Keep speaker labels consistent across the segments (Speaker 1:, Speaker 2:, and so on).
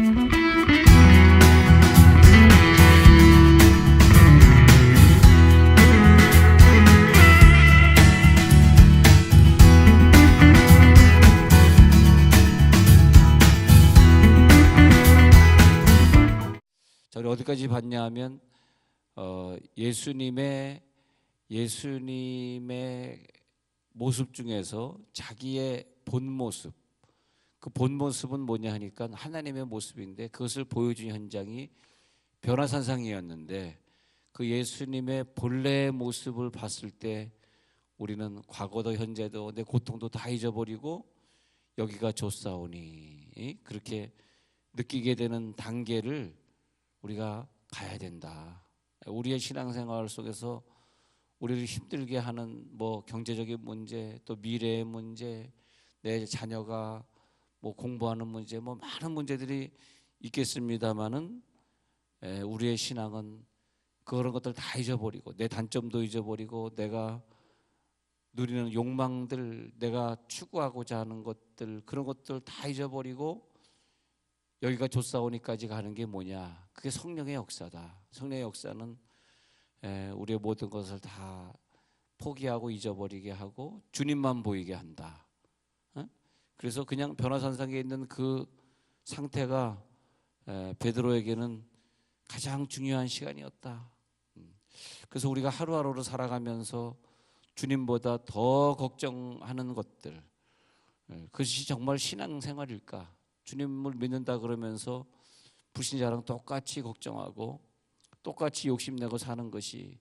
Speaker 1: 자, 우리 어디까지 봤냐 하면 예수님의 모습 중에서 자기의 본 모습, 그 본 모습은 뭐냐 하니까 하나님의 모습인데, 그것을 보여준 현장이 변화산상이었는데, 그 예수님의 본래의 모습을 봤을 때 우리는 과거도 현재도 내 고통도 다 잊어버리고 여기가 좋사오니 그렇게 느끼게 되는 단계를 우리가 가야 된다. 우리의 신앙생활 속에서 우리를 힘들게 하는 경제적인 문제, 또 미래의 문제, 내 자녀가 공부하는 문제, 많은 문제들이 있겠습니다만은 우리의 신앙은 그런 것들 다 잊어버리고, 내 단점도 잊어버리고, 내가 누리는 욕망들, 내가 추구하고자 하는 것들, 그런 것들 다 잊어버리고 여기가 좋사오니까지 가는 게 뭐냐? 그게 성령의 역사다. 성령의 역사는 우리의 모든 것을 다 포기하고 잊어버리게 하고 주님만 보이게 한다. 그래서 그냥 변화산상에 있는 그 상태가 베드로에게는 가장 중요한 시간이었다. 그래서 우리가 하루하루를 살아가면서 주님보다 더 걱정하는 것들, 그것이 정말 신앙생활일까? 주님을 믿는다 그러면서 불신자랑 똑같이 걱정하고 똑같이 욕심내고 사는 그것이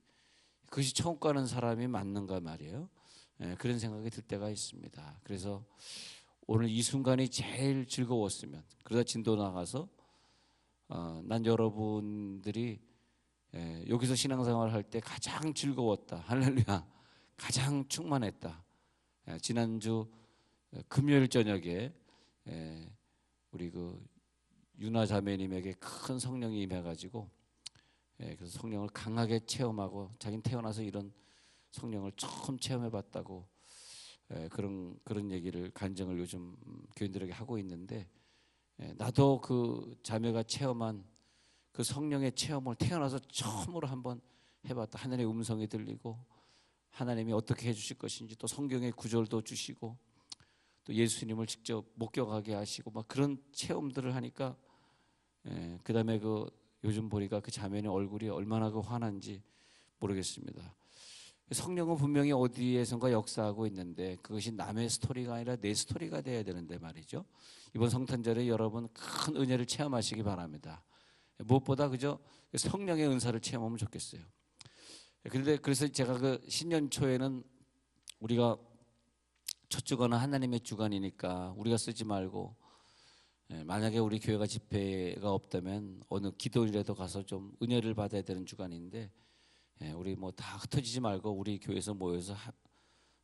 Speaker 1: 천국 가는 사람이 맞는가 말이에요. 그런 생각이 들 때가 있습니다. 그래서 오늘 이 순간이 제일 즐거웠으면, 그러다 진도 나가서 난 여러분들이 여기서 신앙생활 할 때 가장 즐거웠다, 할렐루야, 가장 충만했다. 지난주 금요일 저녁에 우리 유나 자매님에게 큰 성령이 임해가지고, 그래서 성령을 강하게 체험하고, 자기는 태어나서 이런 성령을 처음 체험해봤다고 그런 얘기를, 간증을 요즘 교인들에게 하고 있는데, 나도 그 자매가 체험한 그 성령의 체험을 태어나서 처음으로 한번 해봤다. 하나님의 음성이 들리고 하나님이 어떻게 해주실 것인지, 또 성경의 구절도 주시고, 또 예수님을 직접 목격하게 하시고, 그런 체험들을 하니까, 그 다음에 요즘 보니까 그 자매의 얼굴이 얼마나 환한지 모르겠습니다. 성령은 분명히 어디에선가 역사하고 있는데, 그것이 남의 스토리가 아니라 내 스토리가 돼야 되는데 말이죠. 이번 성탄절에 여러분 큰 은혜를 체험하시기 바랍니다. 무엇보다 그저 성령의 은사를 체험하면 좋겠어요. 그래서 제가 신년 초에는 우리가 첫 주간은 하나님의 주간이니까 우리가 쓰지 말고, 만약에 우리 교회가 집회가 없다면 어느 기도일에도 가서 좀 은혜를 받아야 되는 주간인데, 우리 다 흩어지지 말고 우리 교회에서 모여서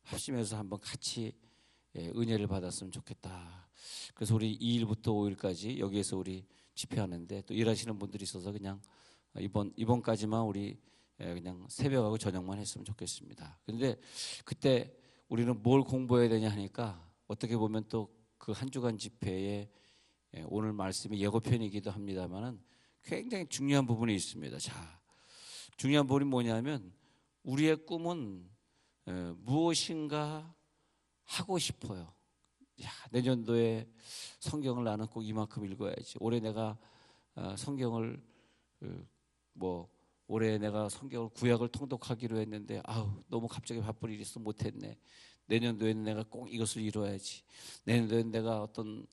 Speaker 1: 합심해서 한번 같이 은혜를 받았으면 좋겠다. 그래서 우리 2일부터 5일까지 여기에서 우리 집회하는데, 또 일하시는 분들이 있어서 그냥 이번까지만 우리 그냥 새벽하고 저녁만 했으면 좋겠습니다. 그런데 그때 우리는 뭘 공부해야 되냐 하니까, 어떻게 보면 또 그 한 주간 집회에 오늘 말씀이 예고편이기도 합니다만은 굉장히 중요한 부분이 있습니다. 자, 중요한 부분이 뭐냐면, 우리의 꿈은 무엇인가 하고 싶어요. 내년도에 성경을 나는 꼭 이만큼 읽어야지. 올해 내가 성경을 올해 내가 성경을 구약을 통독하기로 했는데 너무 갑자기 바쁜 일이 있어서 못했네. 내년도에는 내가 꼭 이것을 이뤄야지. 내년도에는 내가 어떤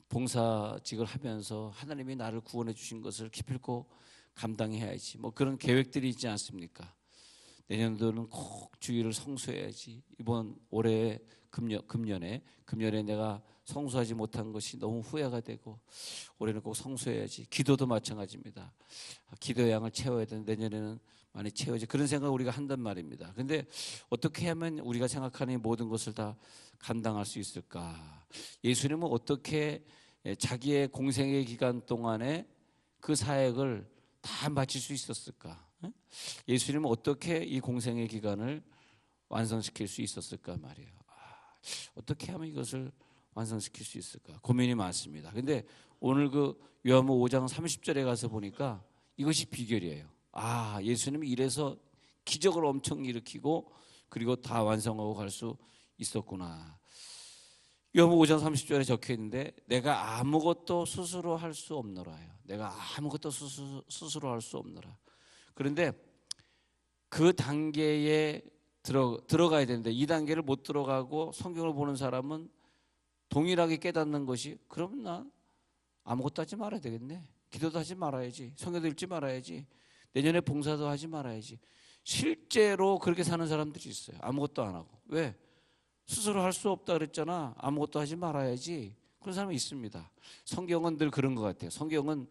Speaker 1: 봉사직을 하면서 하나님이 나를 구원해 주신 것을 기필코 감당해야지. 그런 계획들이 있지 않습니까? 내년도는 꼭 주일을 성수해야지. 이번 올해 금년에 내가 성수하지 못한 것이 너무 후회가 되고, 올해는 꼭 성수해야지. 기도도 마찬가지입니다. 기도의 양을 채워야 되는데 내년에는 많이 채워야지. 그런 생각을 우리가 한단 말입니다. 그런데 어떻게 하면 우리가 생각하는 이 모든 것을 다 감당할 수 있을까? 예수님은 어떻게 자기의 공생의 기간 동안에 그 사역을 다 마칠 수 있었을까? 예수님은 어떻게 이 공생의 기간을 완성시킬 수 있었을까 말이에요. 어떻게 하면 이것을 완성시킬 수 있을까? 고민이 많습니다. 그런데 오늘 그 요한복음 5장 30절에 가서 보니까 이것이 비결이에요. 아, 예수님이 이래서 기적을 엄청 일으키고 그리고 다 완성하고 갈 수 있었구나. 요한복음 5장 30절에 적혀 있는데 내가 아무것도 스스로 할 수 없노라요. 내가 아무것도 스스로 할 수 없노라. 그런데 그 단계에 들어가야 되는데 이 단계를 못 들어가고 성경을 보는 사람은 동일하게 깨닫는 것이 그럼 나 아무것도 하지 말아야 되겠네. 기도도 하지 말아야지. 성경도 읽지 말아야지. 내년에 봉사도 하지 말아야지. 실제로 그렇게 사는 사람들이 있어요. 아무것도 안 하고. 왜? 스스로 할 수 없다 그랬잖아. 아무것도 하지 말아야지. 그런 사람이 있습니다. 성경은 늘 그런 것 같아요. 성경은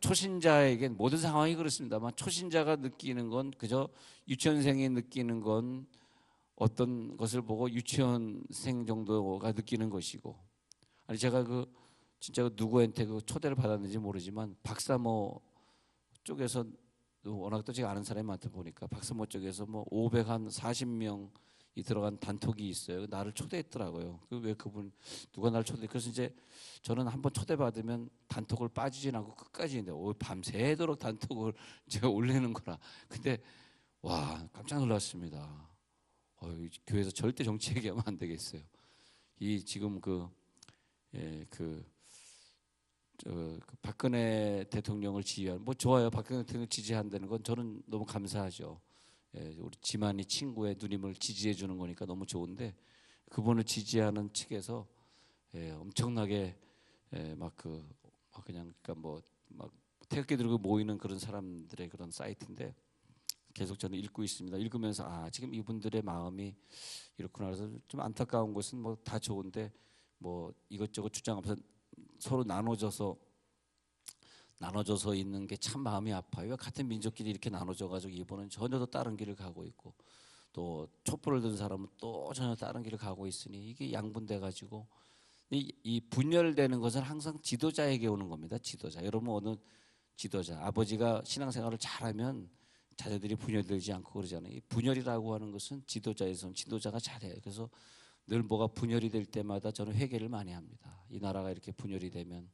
Speaker 1: 초신자에겐 모든 상황이 그렇습니다만 초신자가 느끼는 건 그저 유치원생이 느끼는 건 어떤 것을 보고 유치원생 정도가 느끼는 것이고, 아니 제가 진짜 누구한테 초대를 받았는지 모르지만 박사모 쪽에서 워낙 또 제가 아는 사람이 많다 보니까 박사모 쪽에서 540명이 들어간 단톡이 있어요. 나를 초대했더라고요. 왜 그분 누가 나를 초대? 그래서 이제 저는 한번 초대받으면 단톡을 빠지진 않고 끝까지 있는데 밤새도록 단톡을 제가 올리는 거라. 근데 와 깜짝 놀랐습니다. 교회에서 절대 정치 얘기하면 안 되겠어요. 이 지금 박근혜 대통령을 지지한 좋아요. 박근혜 대통령 지지한다는 건 저는 너무 감사하죠. 우리 지만이 친구의 누님을 지지해 주는 거니까 너무 좋은데 그분을 지지하는 측에서 엄청나게 태극기 들고 모이는 그런 사람들의 그런 사이트인데 계속 저는 읽고 있습니다. 읽으면서 지금 이분들의 마음이 이렇구나. 그래서 좀 안타까운 것은 다 좋은데 이것저것 주장하면서 서로 나눠져서 있는 게 참 마음이 아파요. 같은 민족끼리 이렇게 나눠져가지고 이분은 전혀 또 다른 길을 가고 있고 또 촛불을 든 사람은 또 전혀 다른 길을 가고 있으니 이게 양분돼가지고 이 분열되는 것은 항상 지도자에게 오는 겁니다. 지도자. 여러분 어느 지도자 아버지가 신앙생활을 잘하면 자녀들이 분열되지 않고 그러잖아요. 이 분열이라고 하는 것은 지도자에서는 지도자가 잘해요. 그래서 늘 뭐가 분열이 될 때마다 저는 회개를 많이 합니다. 이 나라가 이렇게 분열이 되면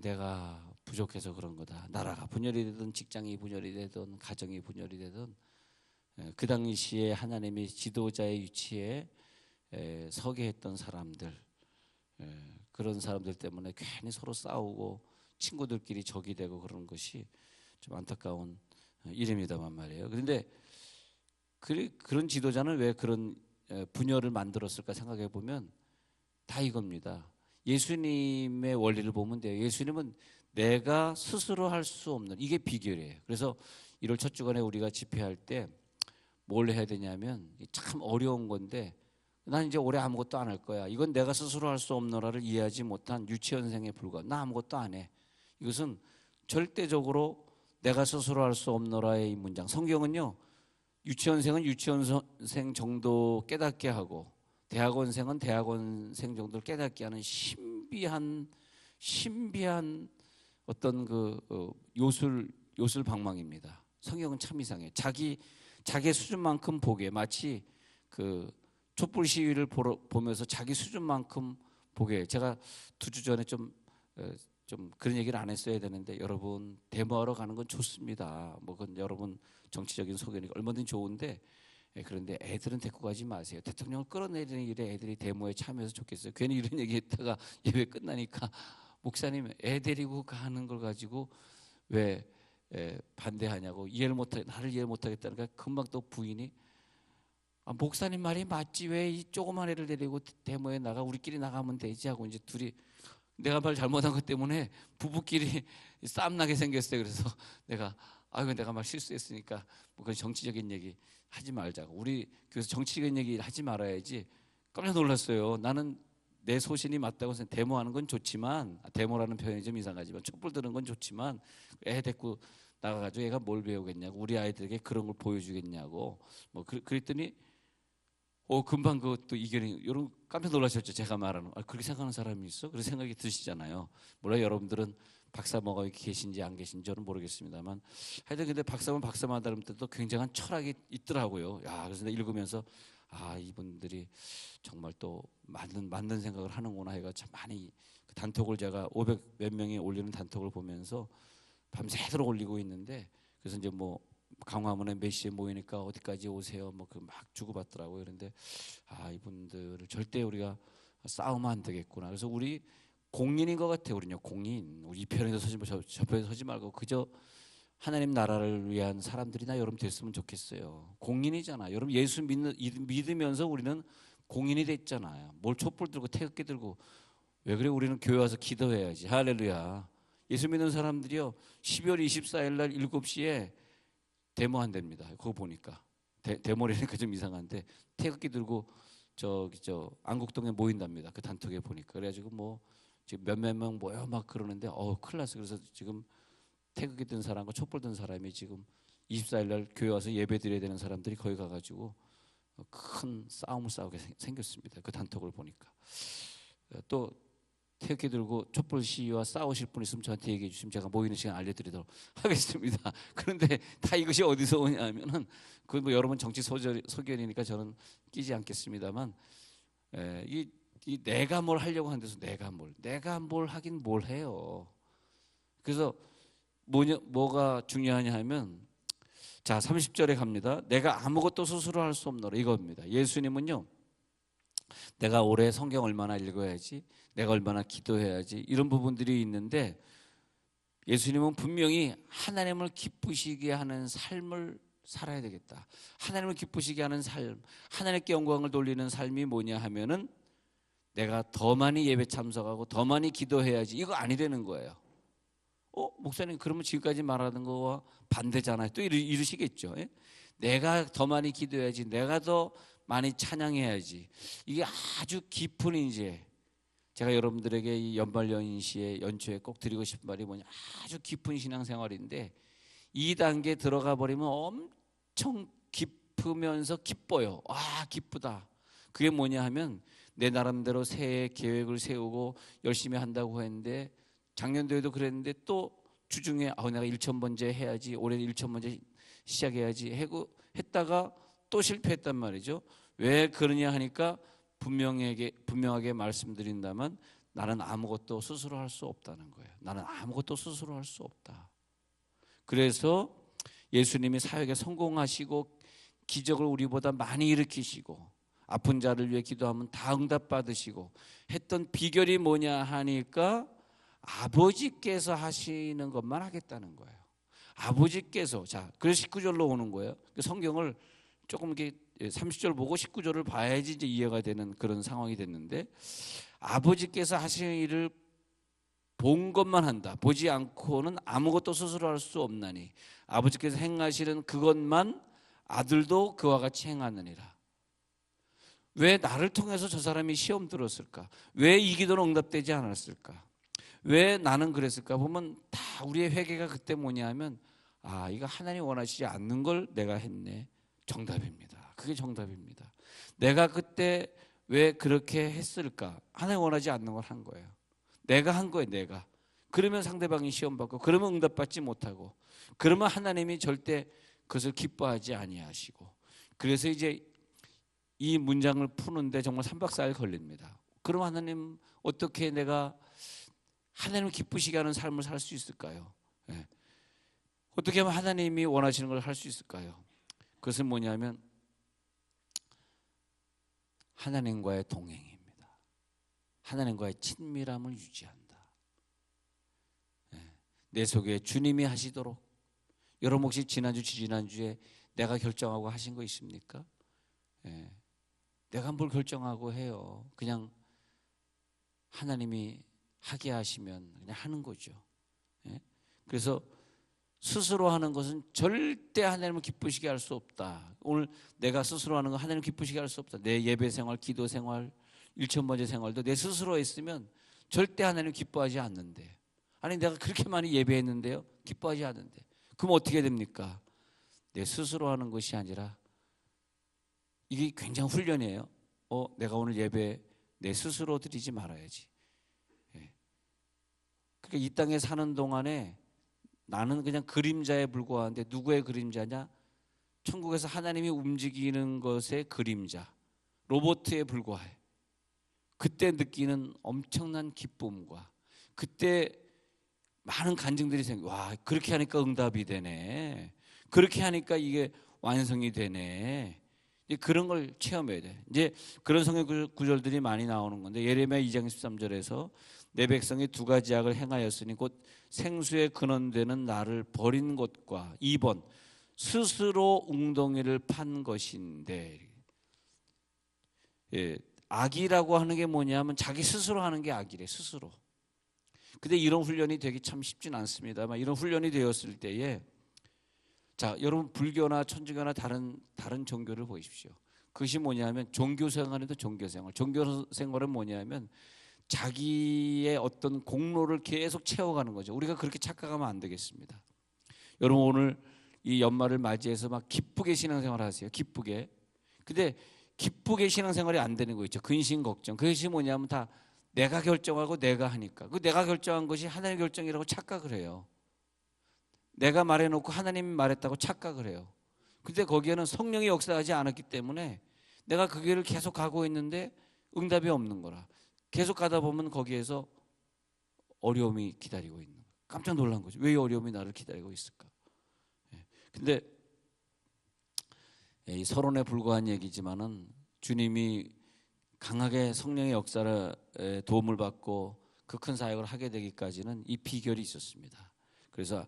Speaker 1: 내가 부족해서 그런 거다. 나라가 분열이 되든 직장이 분열이 되든 가정이 분열이 되든 그 당시에 하나님이 지도자의 위치에 서게 했던 사람들, 그런 사람들 때문에 괜히 서로 싸우고 친구들끼리 적이 되고 그런 것이 좀 안타까운 일입니다만 말이에요. 그런데 그런 지도자는 왜 그런 분열을 만들었을까 생각해 보면 다 이겁니다. 예수님의 원리를 보면 돼요. 예수님은 내가 스스로 할 수 없는 이게 비결이에요. 그래서 1월 첫 주간에 우리가 집회할 때 뭘 해야 되냐면 참 어려운 건데 난 이제 올해 아무것도 안 할 거야. 이건 내가 스스로 할 수 없노라를 이해하지 못한 유치원생에 불과한 나 아무것도 안 해. 이것은 절대적으로 내가 스스로 할 수 없노라의 이 문장. 성경은요. 유치원생은 유치원생 정도 깨닫게 하고 대학원생은 대학원생 정도를 깨닫게 하는 신비한 어떤 요술방망입니다. 성경은 참 이상해요. 자기 수준만큼 보게 마치 촛불 시위를 보면서 자기 수준만큼 보게. 제가 2주 전에 좀 그런 얘기를 안 했어야 되는데 여러분 데모하러 가는 건 좋습니다. 그건 여러분 정치적인 소견이 얼마든지 좋은데 그런데 애들은 데리고 가지 마세요. 대통령을 끌어내리는 일에 애들이 데모에 참여해서 좋겠어요. 괜히 이런 얘기했다가 예배 끝나니까 목사님 애 데리고 가는 걸 가지고 왜 반대하냐고 나를 이해를 못하겠다니까 금방 또 부인이 목사님 말이 맞지 왜 이 조그만 애를 데리고 데모에 나가 우리끼리 나가면 되지 하고 이제 둘이 내가 말 잘못한 것 때문에 부부끼리 싸움 나게 생겼어요. 그래서 내가 내가 말 실수했으니까 그런 정치적인 얘기 하지 말자고. 우리 교회에서 정치적인 얘기 하지 말아야지. 깜짝 놀랐어요. 나는 내 소신이 맞다고 생각. 데모하는 건 좋지만 데모라는 표현이 좀 이상하지만 촛불 드는 건 좋지만 애 데리고 나가가지고 애가 뭘 배우겠냐고 우리 아이들에게 그런 걸 보여주겠냐고 그랬더니 금방 그것도 이견이 여러분 깜짝 놀라셨죠. 제가 말하는 그렇게 생각하는 사람이 있어? 그런 생각이 드시잖아요. 물론 여러분들은 박사모가 계신지 안 계신지 저는 모르겠습니다만 하여튼 근데 박사마다름도 굉장한 철학이 있더라고요. 그래서 내가 읽으면서 이분들이 정말 또 맞는 생각을 하는구나 해가 참 많이 그 단톡을 제가 500 몇 명이 올리는 단톡을 보면서 밤새도록 올리고 있는데, 그래서 이제 뭐 강화문에 몇 시에 모이니까 어디까지 오세요 뭐 그 막 주고받더라고요. 그런데 아, 이분들을 절대 우리가 싸우면 안 되겠구나. 그래서 우리 공인인 것 같아요. 우리는요, 공인. 우리 이 편에서 서지 말고 저 편에서 서지 말고 그저 하나님 나라를 위한 사람들이나 여러분 됐으면 좋겠어요. 공인이잖아. 여러분 예수 믿으면서 우리는 공인이 됐잖아요. 뭘 촛불 들고 태극기 들고 왜 그래? 우리는 교회 와서 기도해야지. 할렐루야. 예수 믿는 사람들이요 12월 24일 날 7시에 데모한답니다. 그거 보니까 데모라니까 좀 이상한데 태극기 들고 저 안국동에 모인답니다. 그 단톡에 보니까. 그래가지고 뭐 지금 몇몇 명 모여 막 그러는데 큰일 났어. 그래서 지금 태극기 든 사람과 촛불 든 사람이 지금 24일 날 교회 와서 예배 드려야 되는 사람들이 거기 가가지고 큰 싸움을 싸우게 생겼습니다. 그 단톡을 보니까. 또 태극기 들고 촛불 시위와 싸우실 분 있으면 저한테 얘기해 주시면 제가 모이는 시간 알려드리도록 하겠습니다. 그런데 다 이것이 어디서 오냐면은 그 뭐 여러분 정치 소견이니까 저는 끼지 않겠습니다만, 이 내가 뭘 하려고 하는 데서 내가 뭘 하긴 뭘 해요. 그래서 뭐가 중요하냐 하면, 자 30절에 갑니다. 내가 아무것도 스스로 할 수 없노라 이겁니다. 예수님은요, 내가 올해 성경 얼마나 읽어야지, 내가 얼마나 기도해야지, 이런 부분들이 있는데 예수님은 분명히 하나님을 기쁘시게 하는 삶을 살아야 되겠다. 하나님을 기쁘시게 하는 삶, 하나님께 영광을 돌리는 삶이 뭐냐 하면은 내가 더 많이 예배 참석하고 더 많이 기도해야지, 이거 아니라는 거예요. 목사님 그러면 지금까지 말하는 거와 반대잖아요. 또 이러시겠죠. 예? 내가 더 많이 기도해야지, 내가 더 많이 찬양해야지. 이게 아주 깊은, 이제 제가 여러분들에게 이 연말연시에 연초에 꼭 드리고 싶은 말이 뭐냐, 아주 깊은 신앙생활인데 이 단계 들어가 버리면 엄청 깊으면서 기뻐요. 기쁘다. 그게 뭐냐 하면 내 나름대로 새해 계획을 세우고 열심히 한다고 했는데, 작년도에도 그랬는데 또 주중에 내가 1,000번째 해야지, 올해 1,000번째 시작해야지 했다가 또 실패했단 말이죠. 왜 그러냐 하니까 분명하게 말씀드린다면 나는 아무것도 스스로 할 수 없다는 거예요. 나는 아무것도 스스로 할 수 없다. 그래서 예수님이 사역에 성공하시고 기적을 우리보다 많이 일으키시고 아픈 자를 위해 기도하면 다 응답받으시고 했던 비결이 뭐냐 하니까 아버지께서 하시는 것만 하겠다는 거예요. 아버지께서. 자, 그래서 19절로 오는 거예요. 성경을 조금 이렇게 30절 보고 19절을 봐야지 이제 이해가 되는 그런 상황이 됐는데, 아버지께서 하시는 일을 본 것만 한다. 보지 않고는 아무것도 스스로 할 수 없나니 아버지께서 행하시는 그것만 아들도 그와 같이 행하느니라. 왜 나를 통해서 저 사람이 시험 들었을까? 왜 이 기도는 응답되지 않았을까? 왜 나는 그랬을까? 보면 다 우리의 회개가 그때 뭐냐 하면, 이거 하나님 원하시지 않는 걸 내가 했네. 정답입니다. 그게 정답입니다. 내가 그때 왜 그렇게 했을까? 하나님 원하지 않는 걸 한 거예요. 내가 한 거예요. 내가. 그러면 상대방이 시험 받고, 그러면 응답받지 못하고, 그러면 하나님이 절대 그것을 기뻐하지 아니하시고. 그래서 이제 이 문장을 푸는데 정말 3박 4일 걸립니다. 그럼 하나님 어떻게 내가 하나님을 기쁘시게 하는 삶을 살 수 있을까요? 어떻게 하면 하나님이 원하시는 걸 할 수 있을까요? 그것은 뭐냐면 하나님과의 동행입니다. 하나님과의 친밀함을 유지한다. 내 속에 주님이 하시도록. 여러분 혹시 지난주 지난주에 내가 결정하고 하신 거 있습니까? 내가 뭘 결정하고 해요. 그냥 하나님이 하게 하시면 그냥 하는 거죠. 그래서 스스로 하는 것은 절대 하나님을 기쁘시게 할 수 없다. 오늘 내가 스스로 하는 건 하나님을 기쁘시게 할 수 없다. 내 예배 생활, 기도 생활, 1,000번째 생활도 내 스스로 했으면 절대 하나님 기뻐하지 않는데, 아니 내가 그렇게 많이 예배했는데요, 기뻐하지 않는데, 그럼 어떻게 됩니까? 내 스스로 하는 것이 아니라 이게 굉장히 훈련이에요. 내가 오늘 예배 내 스스로 드리지 말아야지. 그러니까 이 땅에 사는 동안에 나는 그냥 그림자에 불과한데, 누구의 그림자냐? 천국에서 하나님이 움직이는 것의 그림자, 로봇에 불과해. 그때 느끼는 엄청난 기쁨과 그때 많은 간증들이 와, 그렇게 하니까 응답이 되네. 그렇게 하니까 이게 완성이 되네. 이제 그런 걸 체험해야 돼. 이제 그런 성경 구절들이 많이 나오는 건데, 예레미야 2장 13절에서 내 백성이 두 가지 악을 행하였으니 곧 생수의 근원되는 나를 버린 것과 2번 스스로 웅덩이를 판 것인데, 예, 악이라고 하는 게 뭐냐면 자기 스스로 하는 게 악이래. 스스로. 근데 이런 훈련이 되기 참 쉽진 않습니다만, 이런 훈련이 되었을 때에, 자, 여러분 불교나 천주교나 다른 종교를 보십시오. 그것이 뭐냐면 종교 생활에도 종교 생활은 뭐냐면 자기의 어떤 공로를 계속 채워가는 거죠. 우리가 그렇게 착각하면 안 되겠습니다. 여러분 오늘 이 연말을 맞이해서 막 기쁘게 신앙생활 하세요. 기쁘게. 근데 기쁘게 신앙생활이 안 되는 거 있죠. 근심 걱정. 그것이 뭐냐면 다 내가 결정하고 내가 하니까. 그 내가 결정한 것이 하나님의 결정이라고 착각을 해요. 내가 말해놓고 하나님이 말했다고 착각을 해요. 근데 거기에는 성령이 역사하지 않았기 때문에 내가 그 길을 계속 가고 있는데 응답이 없는 거라. 계속 가다 보면 거기에서 어려움이 기다리고 있는 거예요. 깜짝 놀란 거죠. 왜 이 어려움이 나를 기다리고 있을까? 근데 이 서론에 불과한 얘기지만은 주님이 강하게 성령의 역사를 도움을 받고 그 큰 사역을 하게 되기까지는 이 비결이 있었습니다. 그래서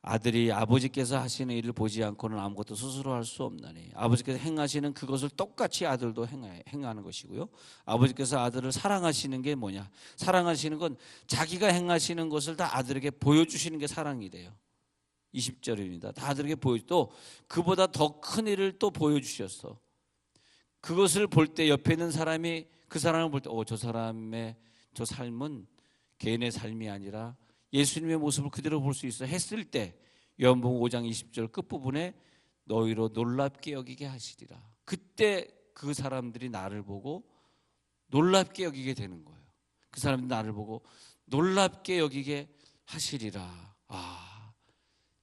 Speaker 1: 아들이 아버지께서 하시는 일을 보지 않고는 아무것도 스스로 할 수 없나니, 아버지께서 행하시는 그것을 똑같이 아들도 행하는 것이고요. 아버지께서 아들을 사랑하시는 게 뭐냐? 사랑하시는 건 자기가 행하시는 것을 다 아들에게 보여주시는 게 사랑이 돼요. 20절입니다. 다 아들에게 또 그보다 더 큰 일을 또 보여주셨어. 그것을 볼 때 옆에 있는 사람이 그 사람을 볼 때 저 사람의 저 삶은 개인의 삶이 아니라 예수님의 모습을 그대로 볼 수 있어 했을 때, 요한복음 5장 20절 끝부분에 너희로 놀랍게 여기게 하시리라. 그때 그 사람들이 나를 보고 놀랍게 여기게 되는 거예요. 그 사람들이 나를 보고 놀랍게 여기게 하시리라. 아,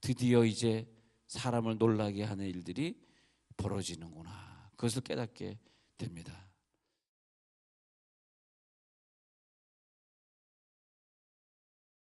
Speaker 1: 드디어 이제 사람을 놀라게 하는 일들이 벌어지는구나. 그것을 깨닫게 됩니다.